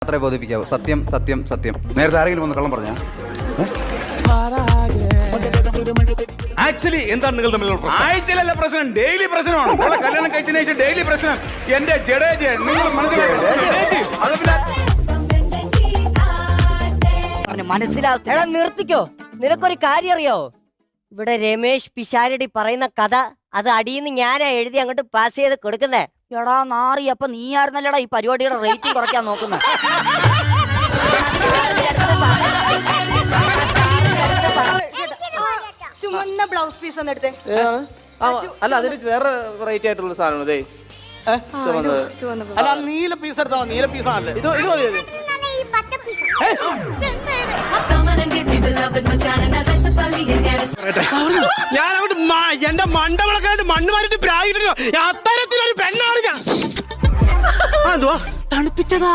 അത്രേ ബോധിപ്പിക്കാവൂ. സത്യം സത്യം സത്യം. നേരത്തെ ആരെങ്കിലും വന്ന് കള്ളം പറഞ്ഞാ? ആക്ച്വലി എന്താണ് നിങ്ങൾ തമ്മിലുള്ള പ്രശ്നം? ആഴ്ചയിലല്ല പ്രശ്നം, ഡെയിലി പ്രശ്നമാണ്. അവളെ കല്യാണം കഴിച്ചതിന് ശേഷം ഡെയിലി പ്രശ്നം. എന്റെ ജഡേജ് നിങ്ങൾ മനസ്സിലാവും. നിർത്തിക്കോ. നിനക്കൊരു കാര്യം അറിയോ? ഇവിടെ രമേശ് പിഷാരടി പറയുന്ന കഥ അത് അടിയിന്ന് ഞാനാ എഴുതി അങ്ങോട്ട് പാസ് ചെയ്ത് കൊടുക്കുന്നേ. എടാ നാറി, അപ്പൊ നീ ആയിരുന്നല്ലടാ ഈ പരിപാടിയുടെ റേറ്റിംഗ് കുറയ്ക്കാൻ നോക്കുന്നത്. ചുമന്ന ബ്ലൗസ് പീസ് ഒന്ന് എടുത്തേ. അല്ല അതിന് വേറെ വെറൈറ്റി ആയിട്ടുള്ള സാധനം അതെ. അല്ല നീല പീസ് എടുത്താ നീല പീസ് ആണല്ലേ ഇത് ഇത് മതി. ഞാൻ അങ്ങോട്ട് എന്റെ മണ്ട വിളക്കായിട്ട് മണ്ണ് മാറിട്ട് പ്രായിട്ടോ അത്തരത്തിലൊരു പെണ്ണാണ് ഞാൻ. എന്തുവാ തണുപ്പിച്ചതാ.